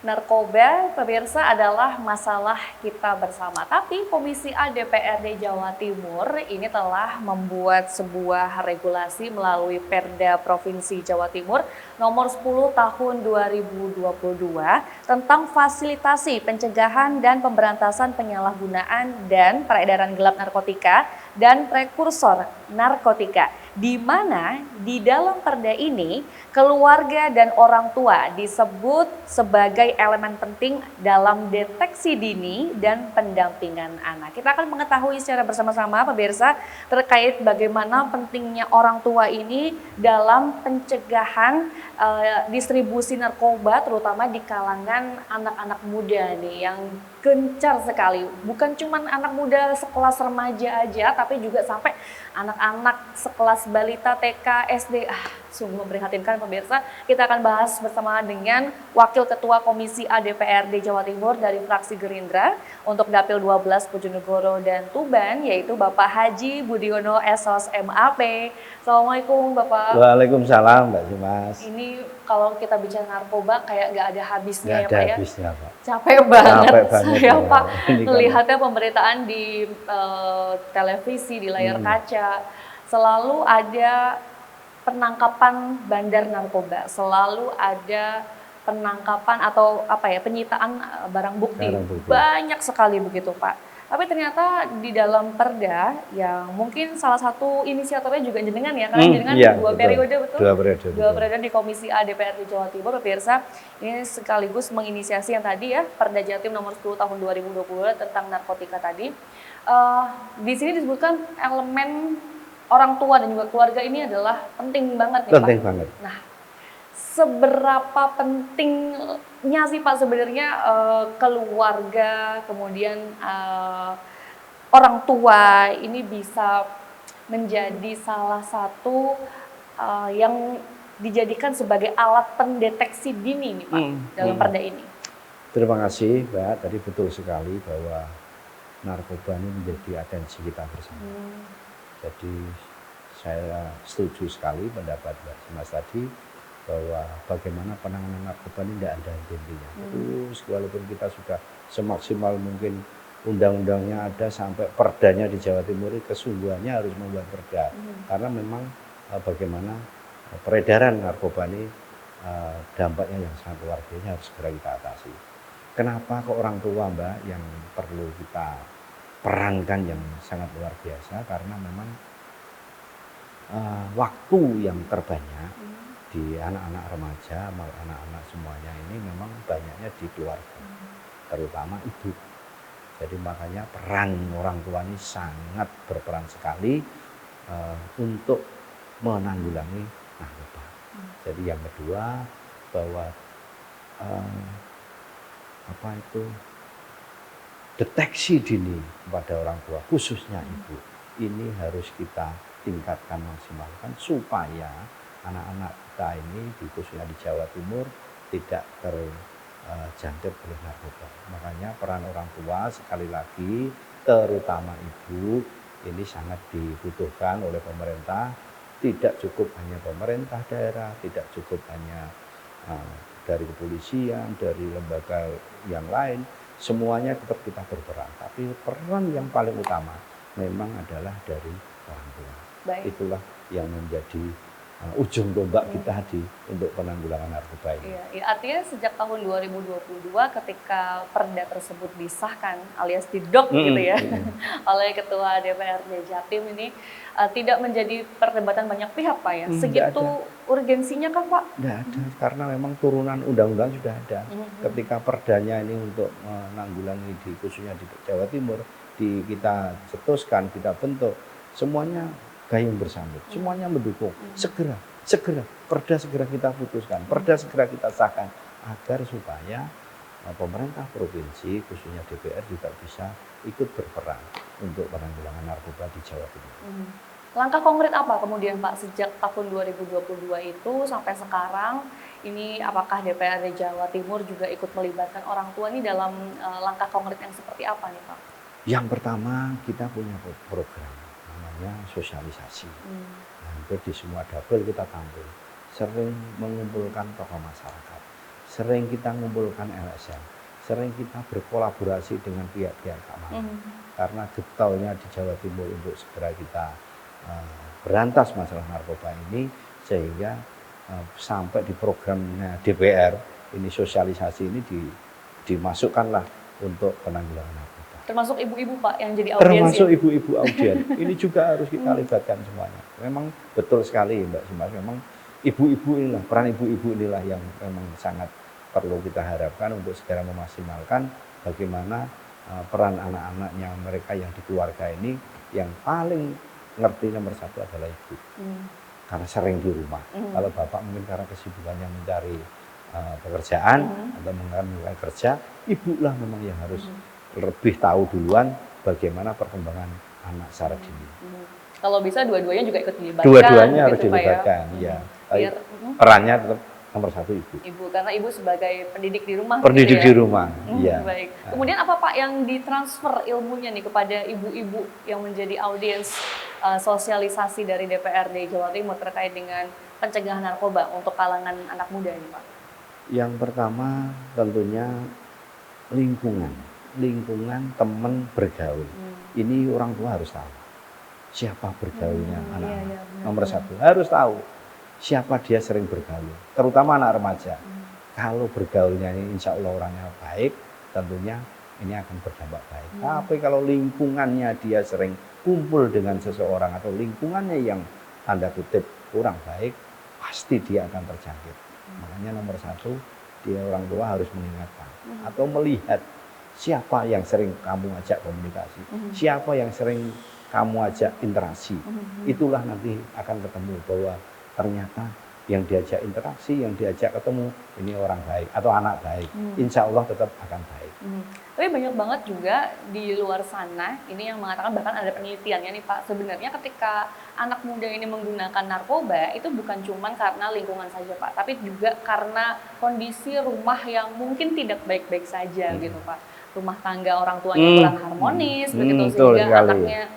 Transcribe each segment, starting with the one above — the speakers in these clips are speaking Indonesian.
Narkoba, pemirsa, adalah masalah kita bersama. Tapi Komisi A DPRD Jawa Timur ini telah membuat sebuah regulasi melalui Perda Provinsi Jawa Timur nomor 10 tahun 2022 tentang fasilitasi pencegahan dan pemberantasan penyalahgunaan dan peredaran gelap narkotika dan prekursor narkotika, di mana di dalam perda ini keluarga dan orang tua disebut sebagai elemen penting dalam deteksi dini dan pendampingan anak. Kita akan mengetahui secara bersama-sama pemirsa terkait bagaimana pentingnya orang tua ini dalam pencegahan distribusi narkoba, terutama di kalangan anak-anak muda nih yang gencar sekali. Bukan cuma anak muda sekelas remaja aja, tapi juga sampai anak-anak sekelas balita, TK, SD. Sungguh memprihatinkan pemirsa. Kita akan bahas bersama dengan Wakil Ketua Komisi A DPRD Jawa Timur dari fraksi Gerindra untuk Dapil 12 Bojonegoro dan Tuban, yaitu Bapak Haji Budiono SOS MAP. Assalamualaikum Bapak. Waalaikumsalam Mbak Dimas. Ini kalau kita bicara narkoba kayak nggak ada habisnya ya Pak ya. Habisnya, Pak. Capek banget saya ya. Pak melihatnya pemberitaan di televisi, di layar kaca. Selalu ada penangkapan bandar narkoba, selalu ada penangkapan atau penyitaan barang bukti. Banyak sekali begitu Pak. Tapi ternyata di dalam perda yang mungkin salah satu inisiatornya juga jenengan ya, karena jenengan dua periode betul? Dua periode di Komisi A DPRD Jawa Timur, pemirsa. Ini sekaligus menginisiasi yang tadi ya, Perda Jatim nomor 10 tahun 2020 tentang narkotika tadi. Di sini disebutkan elemen orang tua dan juga keluarga ini adalah penting banget nih Pak. Penting banget. Nah, seberapa pentingnya sih Pak sebenarnya keluarga, kemudian orang tua ini bisa menjadi salah satu yang dijadikan sebagai alat pendeteksi dini nih Pak dalam perda ini? Terima kasih Mbak, tadi betul sekali bahwa narkoba ini menjadi atensi kita bersama. Jadi saya setuju sekali pendapat Mbak Dimas tadi bahwa bagaimana penanganan narkoba ini tidak ada henti-hentinya. Terus walaupun kita sudah semaksimal mungkin undang-undangnya ada sampai perdanya di Jawa Timur, kesungguhannya harus membuat perda. Karena memang bagaimana peredaran narkoba ini dampaknya yang sangat luar biasa, harus segera kita atasi. Kenapa ke orang tua Mbak yang perlu kita perankan yang sangat luar biasa? Karena memang waktu yang terbanyak di anak-anak remaja, anak-anak semuanya ini memang banyaknya di keluarga, terutama ibu. Jadi makanya peran orang tua ini sangat berperan sekali untuk menanggulangi narkoba. Jadi yang kedua bahwa deteksi dini kepada orang tua, khususnya ibu, ini harus kita tingkatkan, maksimalkan supaya anak-anak kita ini khususnya di Jawa Timur tidak terjangkit oleh narkoba. Makanya peran orang tua sekali lagi, terutama ibu, ini sangat dibutuhkan oleh pemerintah. Tidak cukup hanya pemerintah daerah, tidak cukup hanya dari kepolisian, dari lembaga yang lain, semuanya tetap kita berperan. Tapi peran yang paling utama memang adalah dari orang tua. Baik. Itulah yang menjadi ujung tombak kita untuk penanggulangan narkoba ini. Iya, artinya sejak tahun 2022 ketika perda tersebut disahkan alias didok gitu ya oleh Ketua DPRD Jatim ini tidak menjadi perdebatan banyak pihak Pak ya. Segitu urgensinya kan Pak? Tidak ada, karena memang turunan undang-undang sudah ada. Ketika perdanya ini untuk menanggulangi khususnya di Jawa Timur kita cetuskan, kita bentuk, semuanya gayung bersambut, semuanya mendukung. Segera perda segera kita putuskan, perda segera kita sahkan agar supaya pemerintah provinsi khususnya DPR juga bisa ikut berperan untuk penanggulangan narkoba di Jawa Timur. Langkah konkret apa kemudian Pak sejak tahun 2022 itu sampai sekarang ini, apakah DPRD Jawa Timur juga ikut melibatkan orang tua ini dalam langkah konkret yang seperti apa nih Pak? Yang pertama, kita punya program namanya sosialisasi. Hampir di semua dapil kita tampil, sering mengumpulkan tokoh masyarakat, sering kita mengumpulkan LSM, sering kita berkolaborasi dengan pihak-pihak keamanan. Karena getolnya di Jawa Timur untuk segera kita berantas masalah narkoba ini, sehingga sampai di programnya DPR ini sosialisasi ini dimasukkanlah untuk penanggulangan narkoba. Termasuk ibu-ibu Pak yang jadi audiens. Termasuk ibu-ibu audiens. Ini juga harus kita libatkan semuanya. Memang betul sekali Mbak Simas, memang ibu-ibu inilah, peran ibu-ibu inilah yang memang sangat perlu kita harapkan untuk segera memaksimalkan bagaimana peran anak-anaknya mereka yang di keluarga ini, yang paling ngerti nomor satu adalah ibu. Karena sering di rumah. Kalau bapak mungkin karena kesibukannya mencari pekerjaan atau mengambil kerja, ibulah memang yang harus lebih tahu duluan bagaimana perkembangan anak secara dini. Kalau bisa dua-duanya juga ikut dilibatkan. Dua-duanya gitu, harus dilibatkan, ya. Biar, perannya tetap nomor satu ibu. Ibu, karena ibu sebagai pendidik di rumah. Pendidik gitu ya? di rumah, iya. Baik. Kemudian apa Pak yang ditransfer ilmunya nih kepada ibu-ibu yang menjadi audiens sosialisasi dari DPRD Jawa Timur terkait dengan pencegahan narkoba untuk kalangan anak muda ini Pak? Yang pertama tentunya lingkungan teman bergaul. Ini orang tua harus tahu siapa bergaulnya anak-anak. Nomor satu harus tahu siapa dia sering bergaul, terutama anak remaja. Kalau bergaulnya ini insya Allah orangnya baik, tentunya ini akan berdampak baik. Tapi kalau lingkungannya dia sering kumpul dengan seseorang atau lingkungannya yang tanda kutip kurang baik, pasti dia akan terjangkit. Makanya nomor satu, dia orang tua harus mengingatkan atau melihat siapa yang sering kamu ajak komunikasi, siapa yang sering kamu ajak interaksi. Itulah nanti akan ketemu bahwa ternyata yang diajak interaksi, yang diajak ketemu, ini orang baik atau anak baik. Insya Allah tetap akan baik. Tapi banyak banget juga di luar sana, ini yang mengatakan, bahkan ada penelitiannya nih Pak, sebenarnya ketika anak muda ini menggunakan narkoba, itu bukan cuma karena lingkungan saja Pak, tapi juga karena kondisi rumah yang mungkin tidak baik-baik saja gitu Pak. Rumah tangga orang tuanya kurang harmonis, begitu, sehingga anaknya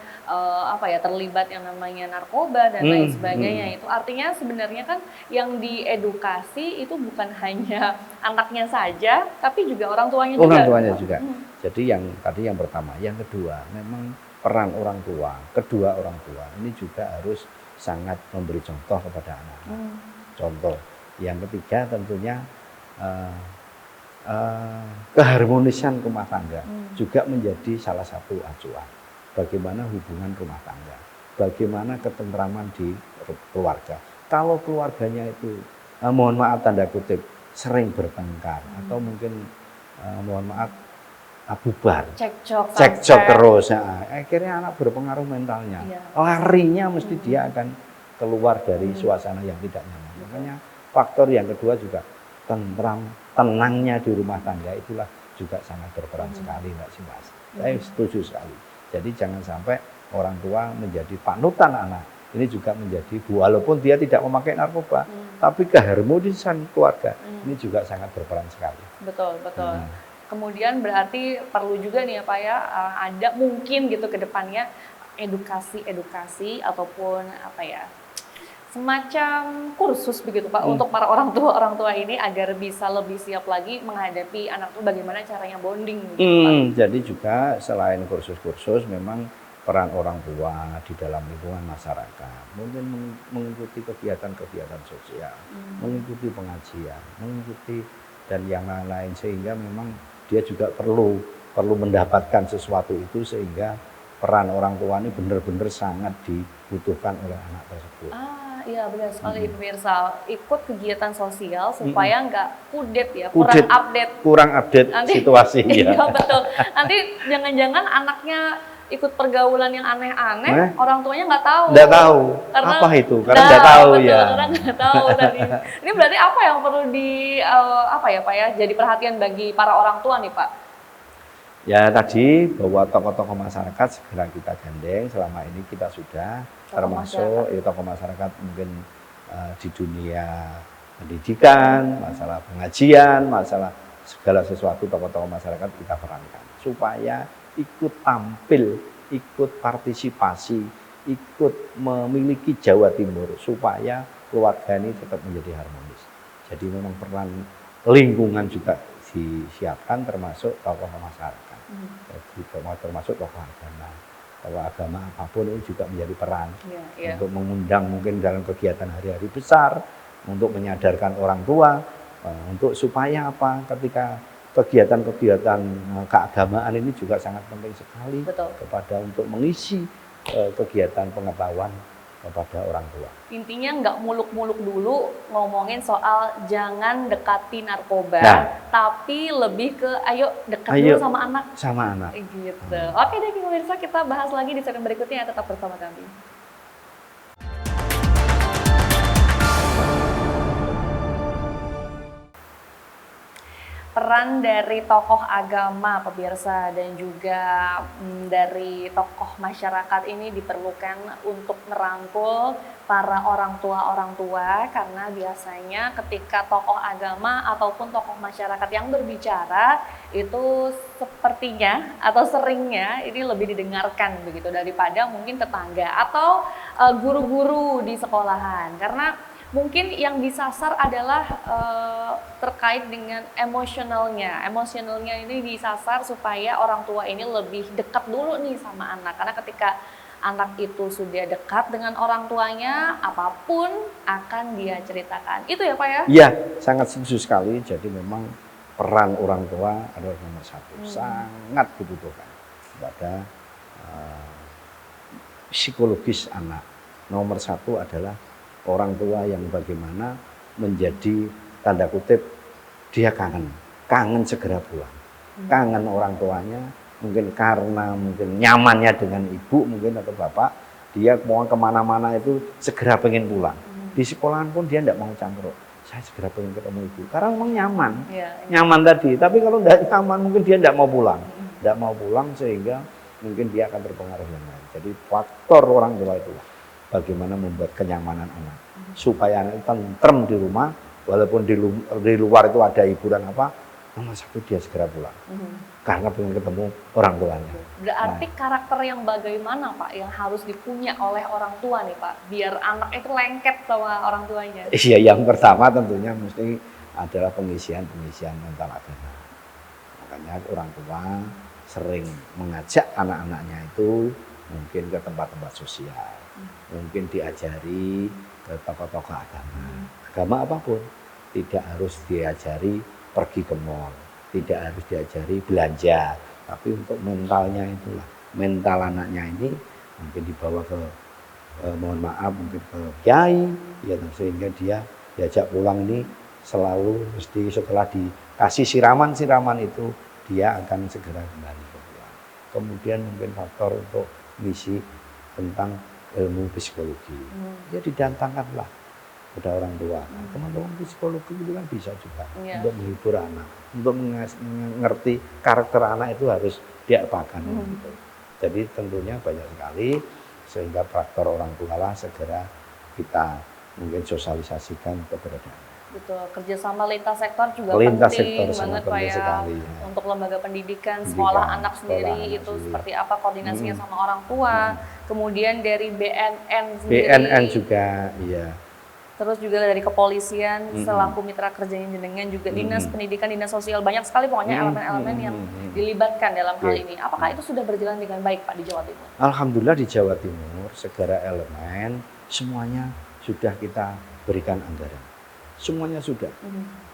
terlibat yang namanya narkoba dan lain sebagainya. Itu artinya sebenarnya kan yang diedukasi itu bukan hanya anaknya saja, tapi juga orang tuanya juga. Orang tuanya juga. Jadi yang tadi yang pertama, yang kedua memang peran orang tua, kedua orang tua ini juga harus sangat memberi contoh kepada anak-anak. Contoh. Yang ketiga tentunya keharmonisan rumah tangga juga menjadi salah satu acuan. Bagaimana hubungan rumah tangga, bagaimana ketentraman di keluarga. Kalau keluarganya itu, mohon maaf tanda kutip, sering bertengkar atau mungkin mohon maaf bubar, cekcok terus, akhirnya anak berpengaruh mentalnya. Larinya mesti dia akan keluar dari suasana yang tidak nyaman. Makanya faktor yang kedua juga tenangnya di rumah tangga itulah juga sangat berperan sekali Mbak Simas. Saya setuju sekali. Jadi jangan sampai orang tua menjadi panutan anak. Ini juga menjadi, walaupun dia tidak memakai narkoba, tapi keharmonisan keluarga ini juga sangat berperan sekali. Betul. Kemudian berarti perlu juga nih ya Pak ya, ada mungkin gitu ke depannya edukasi ataupun semacam kursus begitu Pak untuk para orang tua ini agar bisa lebih siap lagi menghadapi anak itu, bagaimana caranya bonding gitu, Pak. Jadi juga selain kursus-kursus memang peran orang tua di dalam lingkungan masyarakat, mungkin mengikuti kegiatan-kegiatan sosial, mengikuti pengajian, mengikuti dan yang lain-lain, sehingga memang dia juga perlu mendapatkan sesuatu itu, sehingga peran orang tua ini benar-benar sangat dibutuhkan oleh anak tersebut. Iya benar sekali pemirsa, ikut kegiatan sosial supaya nggak kudet ya, kurang update situasi. Iya betul. Nanti jangan-jangan anaknya ikut pergaulan yang aneh-aneh, orang tuanya nggak tahu. Nggak tahu. Karena, apa itu? Karena nggak tahu ya. Karena nggak tahu tadi. Ini berarti apa yang perlu Pak ya? Jadi perhatian bagi para orang tua nih Pak. Ya tadi bahwa tokoh-tokoh masyarakat segera kita gandeng. Selama ini kita sudah termasuk tokoh masyarakat mungkin di dunia pendidikan, masalah pengajian, masalah segala sesuatu tokoh-tokoh masyarakat kita perankan supaya ikut tampil, ikut partisipasi, ikut memiliki Jawa Timur supaya keluarga ini tetap menjadi harmonis. Jadi memang peran lingkungan juga disiapkan, termasuk tokoh masyarakat. Jadi termasuk tokoh agama. Tokoh agama apapun ini juga menjadi peran untuk mengundang mungkin dalam kegiatan hari-hari besar, untuk menyadarkan orang tua, untuk supaya apa, ketika kegiatan-kegiatan keagamaan ini juga sangat penting sekali. Betul. Kepada untuk mengisi kegiatan pengetahuan kepada orang tua. Intinya nggak muluk-muluk dulu ngomongin soal jangan dekati narkoba, tapi lebih ke ayo dekat dulu sama anak. Sama anak. Gitu. Oke deh pemirsa, kita bahas lagi di segmen berikutnya, tetap bersama kami. Peran dari tokoh agama, pemirsa, dan juga dari tokoh masyarakat ini diperlukan untuk merangkul para orang tua, karena biasanya ketika tokoh agama ataupun tokoh masyarakat yang berbicara itu sepertinya atau seringnya ini lebih didengarkan begitu daripada mungkin tetangga atau guru-guru di sekolahan, karena mungkin yang disasar adalah terkait dengan emosionalnya. Emosionalnya ini disasar supaya orang tua ini lebih dekat dulu nih sama anak. Karena ketika anak itu sudah dekat dengan orang tuanya, apapun akan dia ceritakan. Itu ya Pak ya? Iya, sangat setuju sekali. Jadi memang peran orang tua adalah nomor satu. Sangat dibutuhkan pada psikologis anak. Nomor satu adalah orang tua yang bagaimana menjadi tanda kutip dia kangen segera pulang, kangen orang tuanya, mungkin karena mungkin nyamannya dengan ibu mungkin atau bapak, dia mau kemana-mana itu segera pengen pulang. Di sekolahan pun dia tidak mau campur, saya segera pengen ketemu ibu, karena memang nyaman, nyaman tadi. Tapi kalau tidak nyaman mungkin dia tidak mau pulang, sehingga mungkin dia akan terpengaruh yang lain. Jadi faktor orang tua itulah bagaimana membuat kenyamanan anak supaya anak tentrem di rumah, walaupun di luar itu ada hiburan apa, nomor satu dia segera pulang karena pengen ketemu orang tuanya. Berarti karakter yang bagaimana Pak yang harus dipunya oleh orang tua nih Pak biar anak itu lengket sama orang tuanya? Iya, yang pertama tentunya mesti adalah pengisian mental agama. Makanya orang tua sering mengajak anak-anaknya itu mungkin ke tempat-tempat sosial, mungkin diajari ke tokoh-tokoh agama apapun. Tidak harus diajari pergi ke mall, tidak harus diajari belanja, tapi untuk mentalnya itulah, mental anaknya ini mungkin dibawa ke mohon maaf mungkin ke kiai, ya, sehingga dia diajak pulang ini selalu mesti setelah dikasih siraman itu dia akan segera kembali ke pulang. Kemudian mungkin faktor untuk misi tentang ilmu psikologi, ya didatangkanlah pada orang tua. Teman-teman psikologi itu kan bisa juga untuk menghibur anak, untuk mengerti karakter anak itu harus diapakan. Gitu. Jadi tentunya banyak sekali, sehingga faktor orang tua lah segera kita mungkin sosialisasikan keberadaan. Betul, kerjasama lintas sektor juga penting banget Pak ya. Sekali, ya. Untuk lembaga pendidikan, sekolah anak sendiri itu seperti apa koordinasinya sama orang tua. Kemudian dari BNN sendiri. BNN juga, iya. Terus juga dari kepolisian, selaku mitra kerjanya jenengan juga dinas pendidikan, dinas sosial, banyak sekali pokoknya elemen-elemen yang dilibatkan dalam hal ini. Apakah itu sudah berjalan dengan baik Pak di Jawa Timur? Alhamdulillah di Jawa Timur segala elemen semuanya sudah kita berikan anggaran. Semuanya sudah,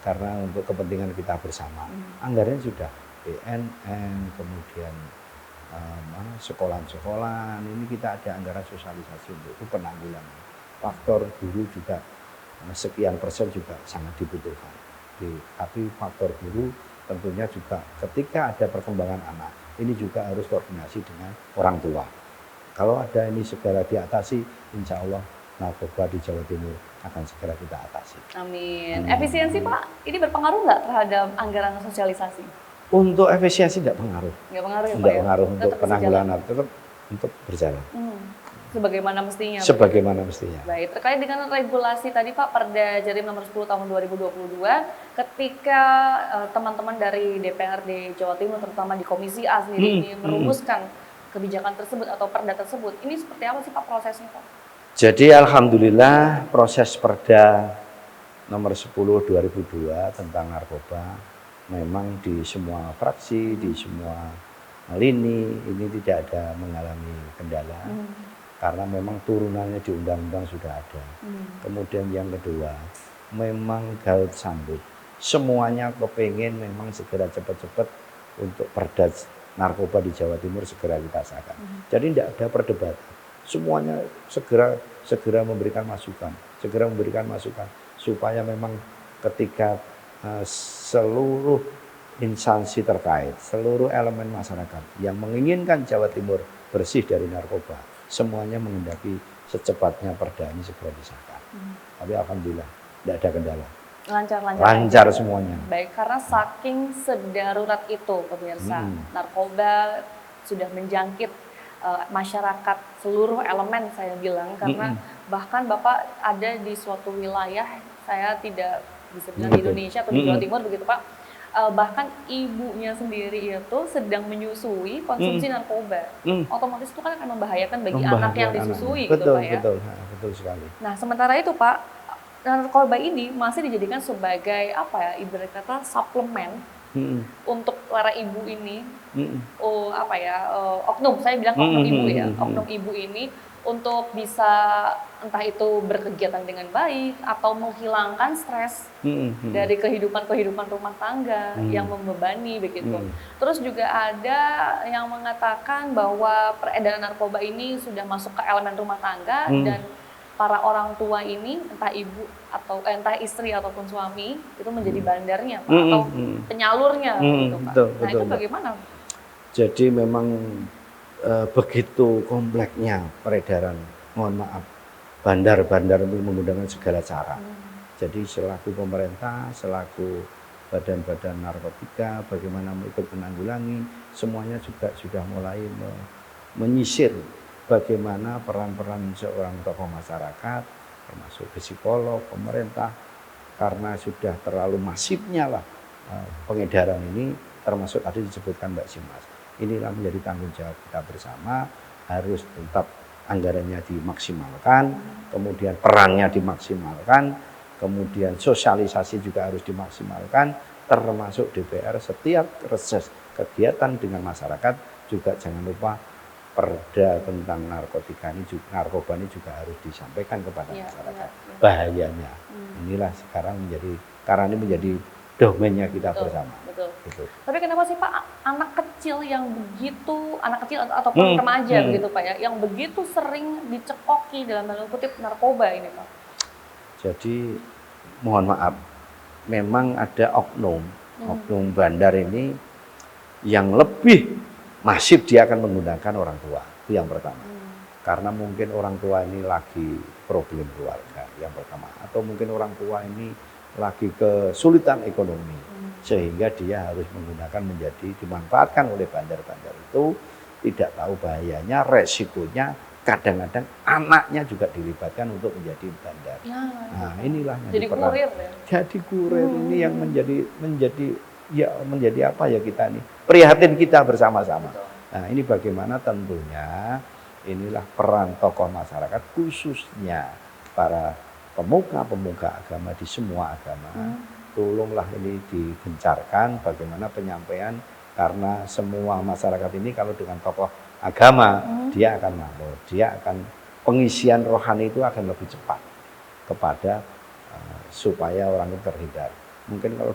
karena untuk kepentingan kita bersama. Anggarannya sudah, BNN, kemudian sekolah-sekolah, ini kita ada anggaran sosialisasi untuk itu penanggulangan. Faktor guru juga sekian persen juga sangat dibutuhkan. Tapi faktor guru tentunya juga ketika ada perkembangan anak, ini juga harus koordinasi dengan orang tua. Kalau ada ini segera diatasi, insya Allah narkoba di Jawa Timur akan segera kita atasi. Amin. Efisiensi Pak, ini berpengaruh nggak terhadap anggaran sosialisasi? Untuk efisiensi tidak pengaruh. Nggak pengaruh ya Pak? Tidak pengaruh untuk penanggulangan, tetap untuk berjalan. Sebagaimana mestinya. Sebagaimana mestinya. Baik, terkait dengan regulasi tadi Pak, Perda Jarim nomor 10 tahun 2022, ketika teman-teman dari DPRD Jawa Timur, terutama di Komisi A sendiri ini merumuskan kebijakan tersebut atau perda tersebut, ini seperti apa sih Pak prosesnya Pak? Jadi alhamdulillah proses Perda nomor 10 2002 tentang narkoba, memang di semua fraksi, di semua lini ini tidak ada mengalami kendala. Karena memang turunannya di undang-undang sudah ada. Kemudian yang kedua, memang gaut sambut. Semuanya kepengen memang segera cepat-cepat untuk perda narkoba di Jawa Timur segera kita sahkan. Jadi tidak ada perdebatan. Semuanya segera memberikan masukan, supaya memang ketika seluruh instansi terkait, seluruh elemen masyarakat yang menginginkan Jawa Timur bersih dari narkoba, semuanya menghendaki secepatnya perda ini segera disahkan. Tapi alhamdulillah tidak ada kendala. Lancar semuanya. Baik, karena saking sedarurat itu pemirsa, narkoba sudah menjangkit masyarakat seluruh elemen saya bilang, karena bahkan Bapak ada di suatu wilayah, saya tidak bisa bilang di Indonesia atau di Jawa Timur begitu Pak, bahkan ibunya sendiri itu sedang menyusui konsumsi narkoba. Otomatis itu kan akan membahayakan bagi anak yang disusui gitu Pak ya. Betul sekali. Nah sementara itu Pak, narkoba ini masih dijadikan sebagai apa ya, ibarat kata suplemen untuk para ibu ini, oknum, saya bilang oknum ibu ya, oknum ibu ini untuk bisa entah itu berkegiatan dengan baik atau menghilangkan stres dari kehidupan rumah tangga yang membebani begitu. Terus juga ada yang mengatakan bahwa peredaran narkoba ini sudah masuk ke elemen rumah tangga dan para orang tua ini, entah ibu atau entah istri ataupun suami, itu menjadi bandarnya Pak, atau penyalurnya gitu Pak. Nah itu bagaimana? Jadi memang begitu kompleksnya peredaran, mohon maaf, bandar-bandar itu menggunakan segala cara. Jadi selaku pemerintah, selaku badan-badan narkotika, bagaimana ikut menanggulangi, semuanya juga sudah mulai menyisir bagaimana peran-peran seorang tokoh masyarakat, termasuk psikolog, pemerintah, karena sudah terlalu masifnya lah pengedaran ini, termasuk tadi disebutkan Mbak Simas. Inilah menjadi tanggung jawab kita bersama, harus tetap anggarannya dimaksimalkan, kemudian perannya dimaksimalkan, kemudian sosialisasi juga harus dimaksimalkan, termasuk DPR setiap reses kegiatan dengan masyarakat juga jangan lupa perda tentang narkoba ini juga harus disampaikan kepada masyarakat bahayanya. Inilah sekarang karena ini menjadi domainnya kita bersama. Betul. Tapi kenapa sih Pak anak kecil ataupun remaja begitu Pak ya, yang begitu sering dicekoki dalam tanda kutip narkoba ini Pak? Jadi mohon maaf, memang ada oknum bandar ini yang lebih masif, dia akan menggunakan orang tua, itu yang pertama. Karena mungkin orang tua ini lagi problem keluarga, yang pertama. Atau mungkin orang tua ini lagi kesulitan ekonomi, sehingga dia harus dimanfaatkan oleh bandar-bandar itu, tidak tahu bahayanya, resikonya, kadang-kadang anaknya juga dilibatkan untuk menjadi bandar. Nah inilah yang jadi kurir ya? Jadi kurir ini yang menjadi apa ya kita ini prihatin kita bersama-sama. Nah ini bagaimana tentunya inilah peran tokoh masyarakat khususnya para pemuka agama di semua agama. Tolonglah ini digencarkan bagaimana penyampaian, karena semua masyarakat ini kalau dengan tokoh agama dia akan makmur, dia akan pengisian rohani itu akan lebih cepat kepada supaya orang itu terhindar. Mungkin kalau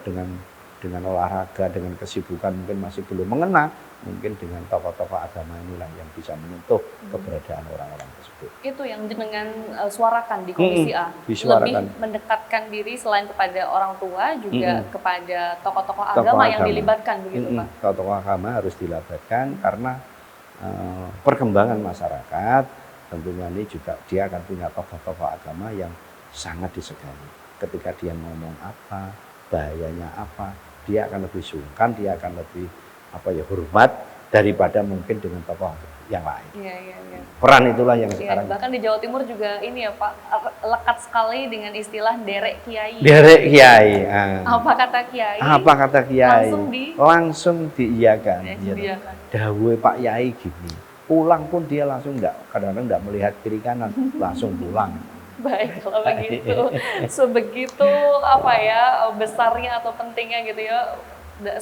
dengan olahraga, dengan kesibukan mungkin masih belum mengena, mungkin dengan tokoh-tokoh agama inilah yang bisa menyentuh keberadaan orang-orang tersebut. Itu yang jenengan suarakan di Komisi A, lebih mendekatkan diri selain kepada orang tua juga kepada tokoh-tokoh agama yang dilibatkan begitu Pak? Tokoh agama harus dilibatkan karena perkembangan masyarakat tentunya ini juga dia akan punya tokoh-tokoh agama yang sangat disegani. Ketika dia ngomong apa, bahayanya apa, dia akan lebih sungkan, dia akan lebih hormat daripada mungkin dengan tokoh yang lain. Iya. Peran itulah yang sekarang. Bahkan di Jawa Timur juga ini ya Pak, lekat sekali dengan istilah derek kiai. Derek kiai. Apa kata kiai? Langsung diiyakan. Dawuhe Pak Yai gini. Pulang pun dia langsung kadang-kadang enggak melihat kiri kanan, langsung pulang. Baik, kalau begitu, sebegitu apa ya besarnya atau pentingnya gitu ya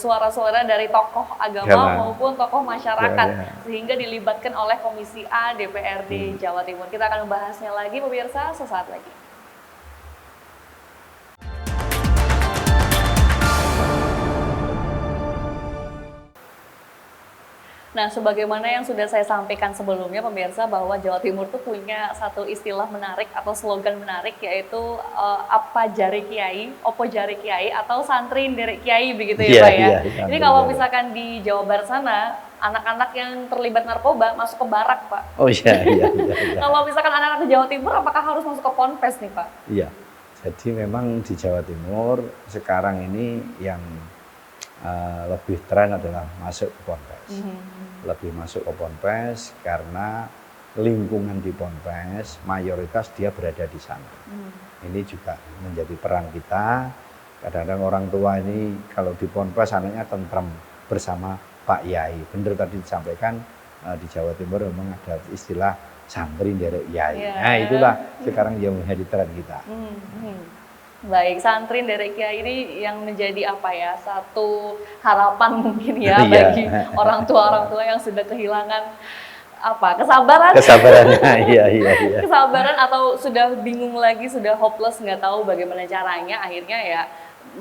suara-suara dari tokoh agama maupun tokoh masyarakat sehingga dilibatkan oleh Komisi A DPRD Jawa Timur. Kita akan membahasnya lagi pemirsa sesaat lagi. Nah, sebagaimana yang sudah saya sampaikan sebelumnya pemirsa bahwa Jawa Timur tuh punya satu istilah menarik atau slogan menarik yaitu apa jari kiai, opo jari kiai atau santri nderek kiai begitu ya Pak ya. Ini kalau misalkan di Jawa Barat sana anak-anak yang terlibat narkoba masuk ke barak Pak. Oh iya. Kalau misalkan anak-anak di Jawa Timur apakah harus masuk ke ponpes nih Pak? Iya. Jadi memang di Jawa Timur sekarang ini yang lebih tren adalah masuk ke ponpes. Lebih masuk ke ponpes karena lingkungan di ponpes mayoritas dia berada di sana. Ini juga menjadi peran kita. Kadang-kadang orang tua ini kalau di ponpes anaknya tentrem bersama Pak Yai. Benar tadi disampaikan di Jawa Timur memang ada istilah santri nderek Yai. Nah itulah sekarang yang menjadi tren kita. Baik, santri nderek kiai ini yang menjadi apa ya, satu harapan mungkin ya bagi orang tua yang sudah kehilangan apa kesabarannya, iya. Kesabaran atau sudah bingung lagi, sudah hopeless, nggak tahu bagaimana caranya, akhirnya ya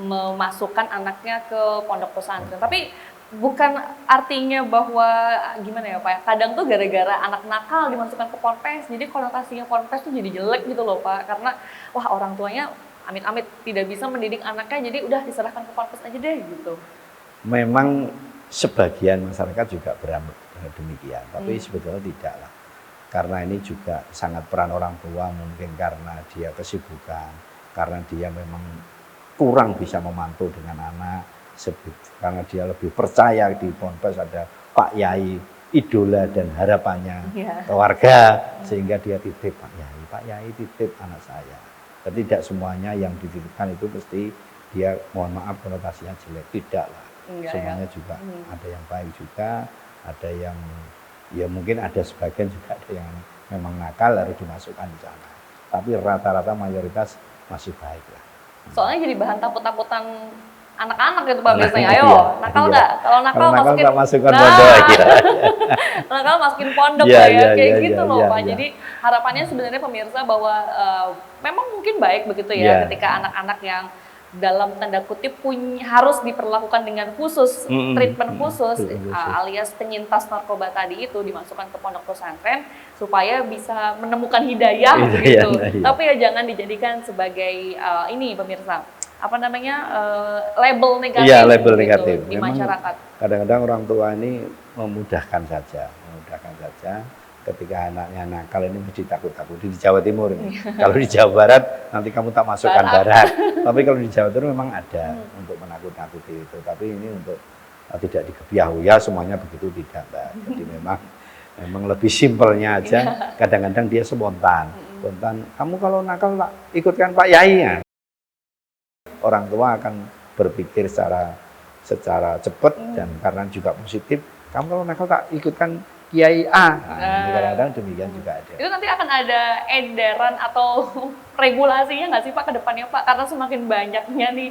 memasukkan anaknya ke pondok pesantren. Tapi bukan artinya bahwa gimana ya Pak, kadang tuh gara-gara anak nakal dimasukkan ke ponpes, jadi konotasinya ponpes tuh jadi jelek gitu loh Pak, karena wah orang tuanya amit-amit tidak bisa mendidik anaknya, jadi udah diserahkan ke ponpes aja deh gitu. Memang sebagian masyarakat juga demikian, tapi sebetulnya tidak lah. Karena ini juga sangat peran orang tua, mungkin karena dia kesibukan, karena dia memang kurang bisa memantau dengan anak, karena dia lebih percaya di ponpes ada Pak Yai, idola dan harapannya keluarga, sehingga dia titip Pak Yai titip anak saya. Dan tidak semuanya yang dititipkan itu pasti dia mohon maaf konotasinya jelek, tidak lah. Semuanya juga ada yang baik juga, ada yang ya mungkin ada sebagian juga ada yang memang nakal harus dimasukkan di sana. Tapi rata-rata mayoritas masih baik lah. Soalnya jadi bahan takut-takutan anak-anak gitu Pak biasanya. Ayo, nakal nggak? Kalau nakal masukkan pondok. Nakal masukin pondok kayak gitu loh Pak. Jadi harapannya sebenarnya pemirsa bahwa memang mungkin baik begitu ya ketika anak-anak yang dalam tanda kutip harus diperlakukan dengan khusus, treatment khusus alias penyintas narkoba tadi itu dimasukkan ke pondok pesantren supaya bisa menemukan hidayah gitu. Tapi ya jangan dijadikan sebagai ini pemirsa apa namanya label negatif, label negatif di masyarakat. Kadang-kadang orang tua ini memudahkan saja ketika anaknya nakal ini mesti takut-takuti di Jawa Timur ini. Kalau di Jawa Barat nanti kamu tak masukkan barat. Tapi kalau di Jawa Timur memang ada untuk menakut-nakuti itu. Tapi ini untuk tidak dikebiahuya semuanya begitu tidak Mbak. Jadi memang lebih simpelnya aja. Kadang-kadang dia spontan. Kamu kalau nakal tak ikutkan Pak Yai ya. Orang tua akan berpikir secara cepat dan karena juga positif. Kamu kalau nakal tak ikutkan Kiai A. Kadang-kadang demikian juga ada. Itu nanti akan ada edaran atau regulasinya nggak sih Pak ke depannya Pak? Karena semakin banyaknya nih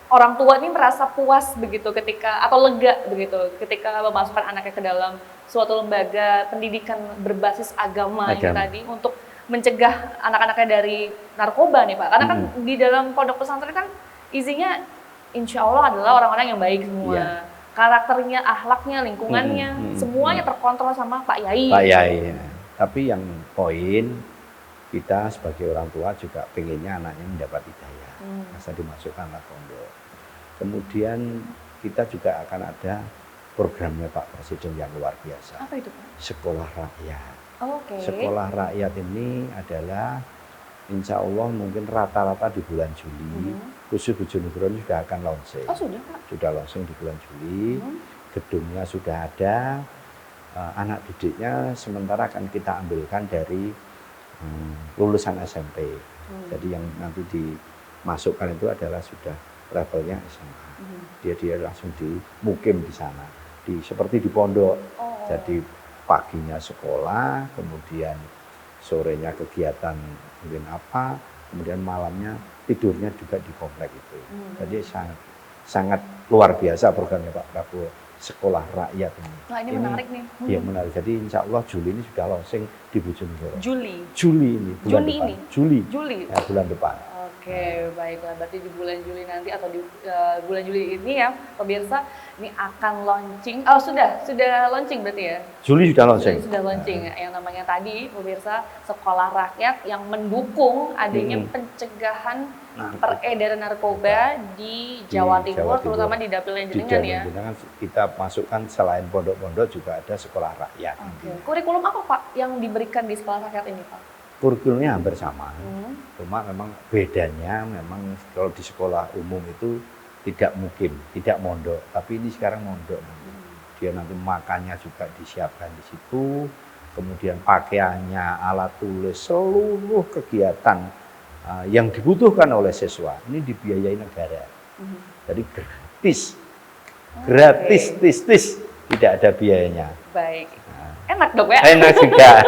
orang tua ini merasa puas begitu ketika atau lega begitu ketika memasukkan anaknya ke dalam suatu lembaga pendidikan berbasis agama. Ini tadi untuk mencegah anak-anaknya dari narkoba nih Pak. Karena kan di dalam pondok pesantren kan isinya insya Allah adalah orang-orang yang baik semua. Karakternya, akhlaknya, lingkungannya, semuanya terkontrol sama Pak Yai. Pak Yai. Tapi yang poin kita sebagai orang tua juga pengennya anaknya mendapat hidayah, masa dimasukkanlah pondok. Kemudian kita juga akan ada programnya Pak Presiden yang luar biasa. Apa itu Pak? Sekolah rakyat. Okay. Sekolah rakyat ini adalah insya Allah mungkin rata-rata di bulan Juli. Khusus Bojonegoro sudah akan launching. Oh sudah Pak? Sudah launching di bulan Juli, gedungnya sudah ada, anak didiknya sementara akan kita ambilkan dari lulusan SMP. Jadi yang nanti dimasukkan itu adalah sudah levelnya SMA. Dia langsung mukim di sana, seperti di pondok. Jadi paginya sekolah, kemudian sorenya kegiatan mungkin apa, kemudian malamnya tidurnya juga di komplek itu. Jadi sangat luar biasa programnya Pak Prabowo, sekolah rakyat ini. Wah, ini menarik nih. Iya menarik. Jadi insya Allah Juli ini sudah launching di Bojonegoro. Juli ini bulan Juni depan. ini? Juli. Ya, bulan depan. Oke, baiklah. Berarti di bulan Juli nanti atau di bulan Juli ini ya, pemirsa, ini akan launching. Oh, sudah launching berarti ya? Juli sudah launching. Sudah launching. Yang namanya tadi, pemirsa, sekolah rakyat yang mendukung adanya pencegahan peredaran narkoba di Jawa Timur, terutama di dapilnya jenengan ya. Jenengan kita masukkan selain pondok-pondok juga ada sekolah rakyat. Kurikulum apa Pak yang diberikan di sekolah rakyat ini Pak? Kurikulumnya hampir sama, cuma memang bedanya memang kalau di sekolah umum itu tidak mungkin, tidak mondok, tapi ini sekarang mondok. Dia nanti makannya juga disiapkan di situ, kemudian pakaiannya, alat tulis, seluruh kegiatan yang dibutuhkan oleh siswa ini dibiayai negara. Jadi gratis, tidak ada biayanya. Baik. Enak dong ya? Enak juga.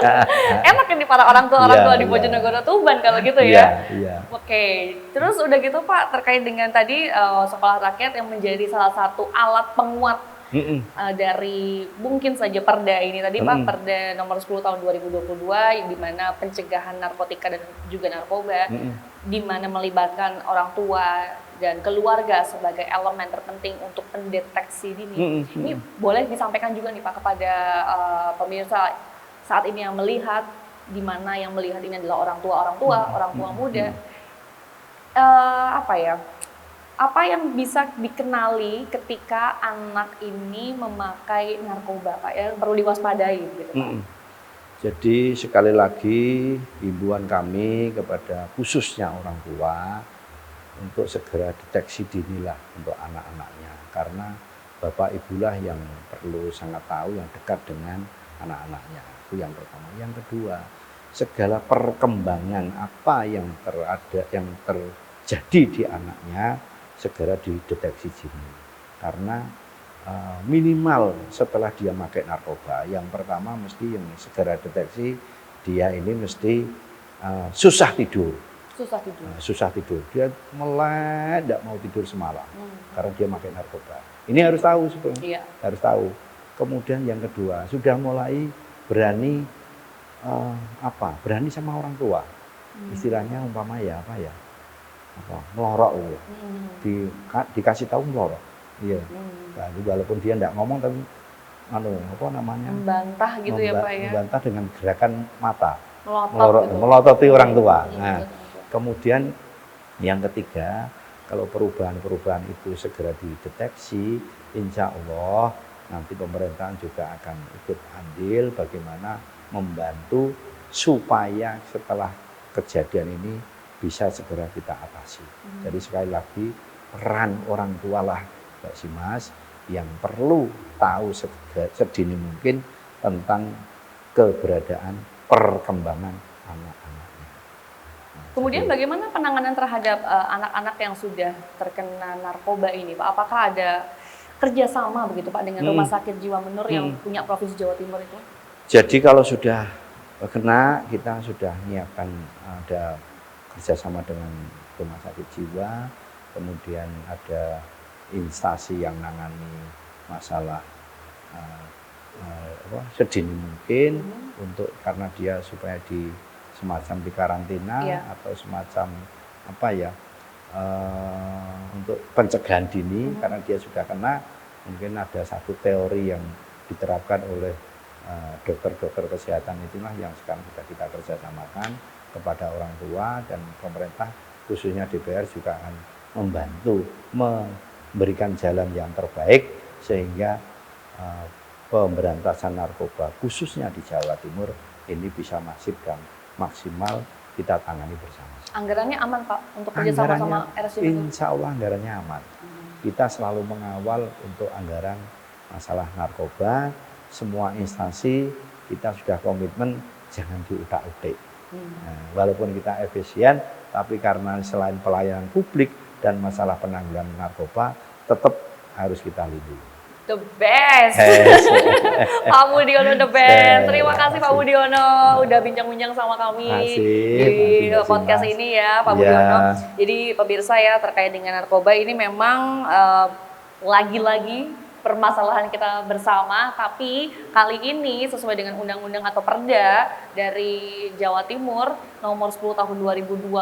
Enak ini para orang tua di Bojonegoro Tuban kalau gitu ya? Iya. Oke, terus udah gitu Pak, terkait dengan tadi sekolah rakyat yang menjadi salah satu alat penguat dari mungkin saja Perda ini tadi Pak, Perda nomor 10 tahun 2022 di mana pencegahan narkotika dan juga narkoba, di mana melibatkan orang tua dan keluarga sebagai elemen terpenting untuk pendeteksi dini. Ini boleh disampaikan juga nih Pak kepada pemirsa saat ini yang melihat, di mana yang melihat ini adalah orang tua muda. Apa yang bisa dikenali ketika anak ini memakai narkoba Pak, yang perlu diwaspadai gitu Pak? Jadi sekali lagi himbauan kami kepada khususnya orang tua untuk segera deteksi dini lah untuk anak-anaknya, karena bapak ibulah yang perlu sangat tahu, yang dekat dengan anak-anaknya. Itu yang pertama. Yang kedua, segala perkembangan apa yang terjadi di anaknya segera dideteksi dini, karena minimal setelah dia pakai narkoba, yang pertama mesti yang segera deteksi dia ini mesti susah tidur. Susah tidur. Dia melek, tidak mau tidur semalam karena dia pakai narkoba. Ini harus tahu sebenarnya. Harus tahu. Kemudian yang kedua, sudah mulai berani berani sama orang tua. Istilahnya umpama melorok gitu. Dikasih tahu melorok. Iya. Nah, walaupun dia tidak ngomong tapi membantah gitu ya Pak ya. Membantah dengan gerakan mata. Melototi orang tua. Kemudian yang ketiga, kalau perubahan-perubahan itu segera dideteksi, insya Allah nanti pemerintahan juga akan ikut andil bagaimana membantu supaya setelah kejadian ini bisa segera kita atasi. Jadi sekali lagi peran orang tua lah Mbak Simas yang perlu tahu sedini mungkin tentang keberadaan perkembangan anak-anaknya. Kemudian bagaimana penanganan terhadap anak-anak yang sudah terkena narkoba ini Pak? Apakah ada kerjasama begitu Pak dengan Rumah Sakit Jiwa Menur yang punya Provinsi Jawa Timur itu? Jadi kalau sudah kena, kita sudah menyiapkan ada kerjasama dengan Rumah Sakit Jiwa, kemudian ada instansi yang menangani masalah sedini mungkin untuk karena dia supaya semacam di karantina atau semacam untuk pencegahan dini karena dia sudah kena. Mungkin ada satu teori yang diterapkan oleh dokter-dokter kesehatan itulah yang sekarang sudah kita kerjasamakan kepada orang tua, dan pemerintah khususnya DPR juga akan membantu memberikan jalan yang terbaik sehingga pemberantasan narkoba khususnya di Jawa Timur ini bisa masif dan maksimal kita tangani bersama. Anggarannya aman Pak untuk kerjasama sama RSUD? Insya Allah anggarannya aman. Kita selalu mengawal untuk anggaran masalah narkoba. Semua instansi kita sudah komitmen jangan diutak-utik. Walaupun kita efisien, tapi karena selain pelayanan publik dan masalah penanggulangan narkoba tetap harus kita lindungi. The best. Yes. Pak Budiono the best. Terima Yes. kasih Pak Budiono udah bincang-bincang sama kami di Makasih, podcast Mas. ini ya Pak Ya. Budiono. Jadi pemirsa ya terkait dengan narkoba ini memang lagi-lagi permasalahan kita bersama, tapi kali ini sesuai dengan undang-undang atau perda dari Jawa Timur nomor 10 tahun 2022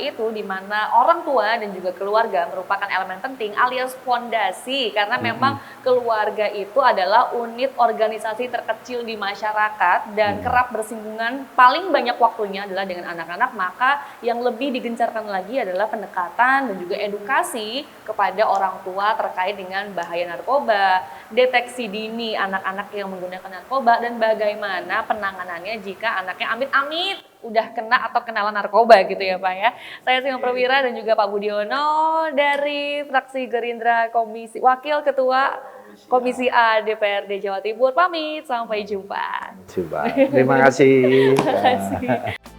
itu, di mana orang tua dan juga keluarga merupakan elemen penting alias fondasi, karena memang keluarga itu adalah unit organisasi terkecil di masyarakat dan kerap bersinggungan, paling banyak waktunya adalah dengan anak-anak. Maka yang lebih digencarkan lagi adalah pendekatan dan juga edukasi kepada orang tua terkait dengan bahaya narkoba, deteksi dini anak-anak yang menggunakan narkoba, dan bagaimana penanganannya jika anaknya amit-amit udah kena atau kenalan narkoba gitu ya Pak ya. Saya Sima Prawira dan juga Pak Budiono dari fraksi Gerindra Wakil Ketua Komisi A DPRD Jawa Timur pamit, sampai jumpa. Terima kasih. Terima kasih.